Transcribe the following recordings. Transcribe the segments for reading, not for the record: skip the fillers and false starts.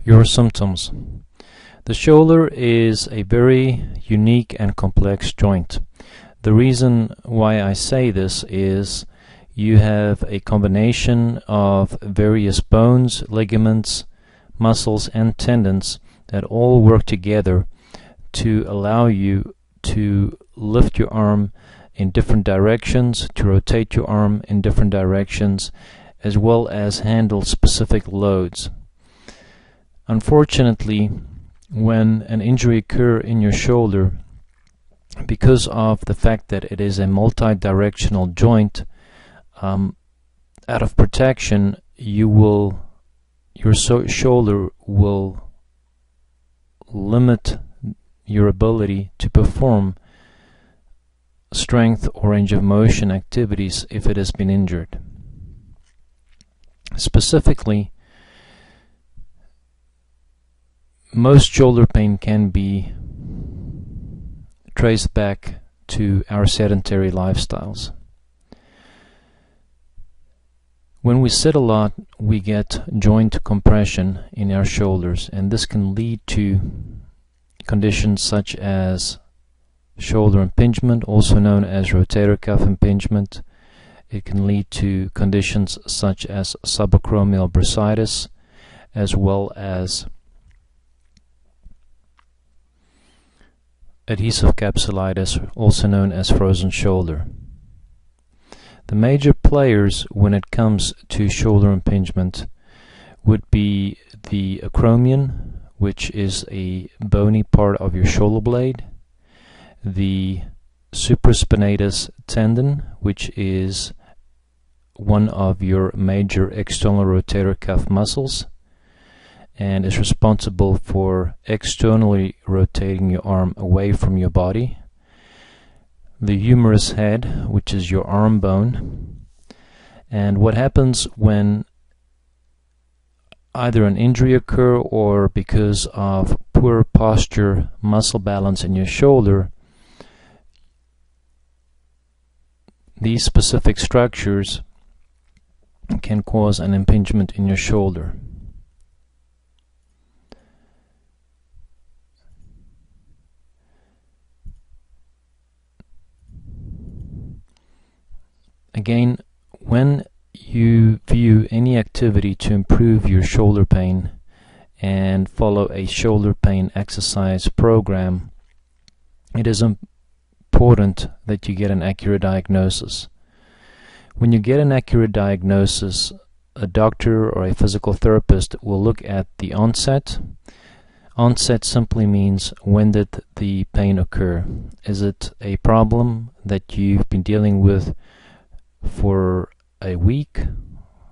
Your symptoms. The shoulder is a very unique and complex joint. The reason why I say this is you have a combination of various bones, ligaments, muscles, and tendons that all work together to allow you to lift your arm in different directions, to rotate your arm in different directions, as well as handle specific loads. Unfortunately, when an injury occurs in your shoulder, because of the fact that it is a multi-directional joint, out of protection, your shoulder will limit your ability to perform strength or range of motion activities if it has been injured. Specifically, most shoulder pain can be traced back to our sedentary lifestyles. When we sit a lot, we get joint compression in our shoulders, and this can lead to conditions such as shoulder impingement, also known as rotator cuff impingement. It can lead to conditions such as subacromial bursitis, as well as adhesive capsulitis, also known as frozen shoulder. The major players when it comes to shoulder impingement would be the acromion, which is a bony part of your shoulder blade, the supraspinatus tendon, which is one of your major external rotator cuff muscles and is responsible for externally rotating your arm away from your body, the humerus head, which is your arm bone. And what happens when either an injury occurs or because of poor posture, muscle balance in your shoulder, these specific structures can cause an impingement in your shoulder. Again, when you view any activity to improve your shoulder pain and follow a shoulder pain exercise program, it is important that you get an accurate diagnosis. When you get an accurate diagnosis, a doctor or a physical therapist will look at the onset. Onset simply means, when did the pain occur? Is it a problem that you've been dealing with for a week,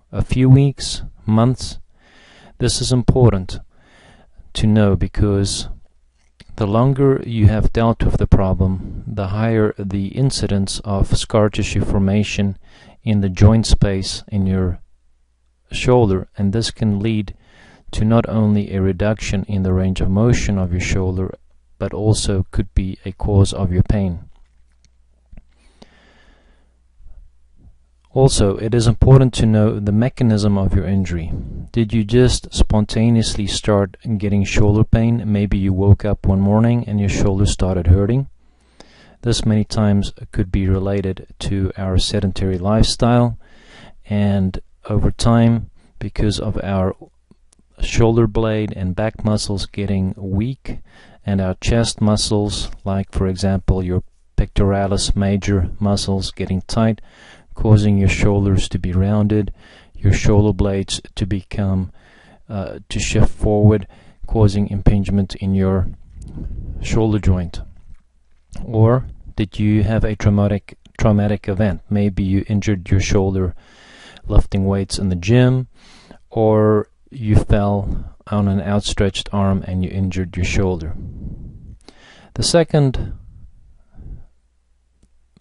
a few weeks, months? This is important to know, because the longer you have dealt with the problem, the higher the incidence of scar tissue formation in the joint space in your shoulder, and this can lead to not only a reduction in the range of motion of your shoulder, but also could be a cause of your pain. Also, it is important to know the mechanism of your injury. Did you just spontaneously start getting shoulder pain? Maybe you woke up one morning and your shoulder started hurting. This many times could be related to our sedentary lifestyle, and over time, because of our shoulder blade and back muscles getting weak and our chest muscles, like for example your pectoralis major muscles, getting tight, causing your shoulders to be rounded, your shoulder blades to become to shift forward, causing impingement in your shoulder joint. Or did you have a traumatic event? Maybe you injured your shoulder lifting weights in the gym, or you fell on an outstretched arm and you injured your shoulder. The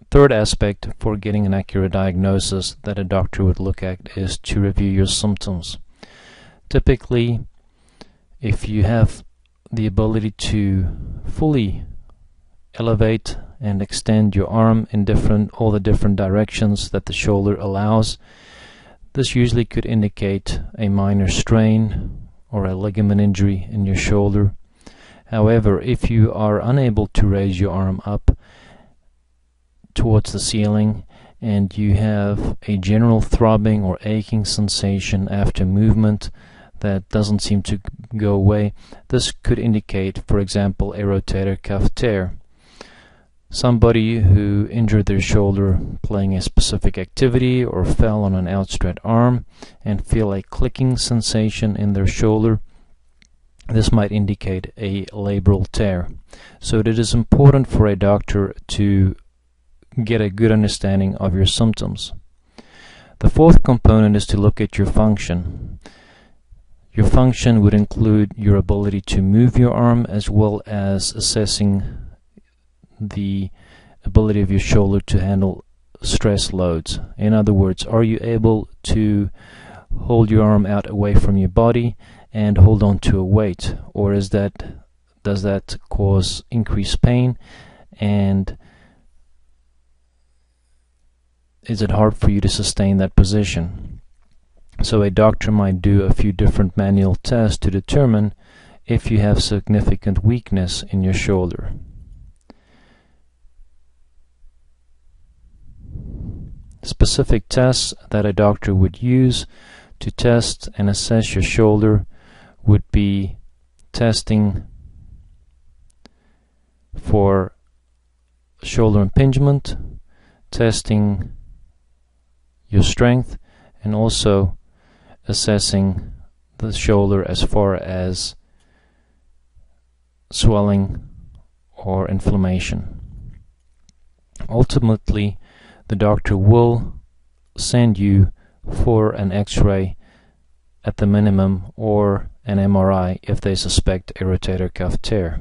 third aspect for getting an accurate diagnosis that a doctor would look at is to review your symptoms. Typically, if you have the ability to fully elevate and extend your arm in all the different directions that the shoulder allows, this usually could indicate a minor strain or a ligament injury in your shoulder. However, if you are unable to raise your arm up towards the ceiling and you have a general throbbing or aching sensation after movement that doesn't seem to go away, this could indicate, for example, a rotator cuff tear. Somebody who injured their shoulder playing a specific activity or fell on an outstretched arm and feel a clicking sensation in their shoulder, this might indicate a labral tear. So it is important for a doctor to get a good understanding of your symptoms. The fourth component is to look at your function. Your function would include your ability to move your arm, as well as assessing the ability of your shoulder to handle stress loads. In other words, are you able to hold your arm out away from your body and hold on to a weight, or does that cause increased pain, and is it hard for you to sustain that position? So a doctor might do a few different manual tests to determine if you have significant weakness in your shoulder. Specific tests that a doctor would use to test and assess your shoulder would be testing for shoulder impingement, testing your strength, and also assessing the shoulder as far as swelling or inflammation. Ultimately, the doctor will send you for an X-ray at the minimum, or an MRI if they suspect a rotator cuff tear.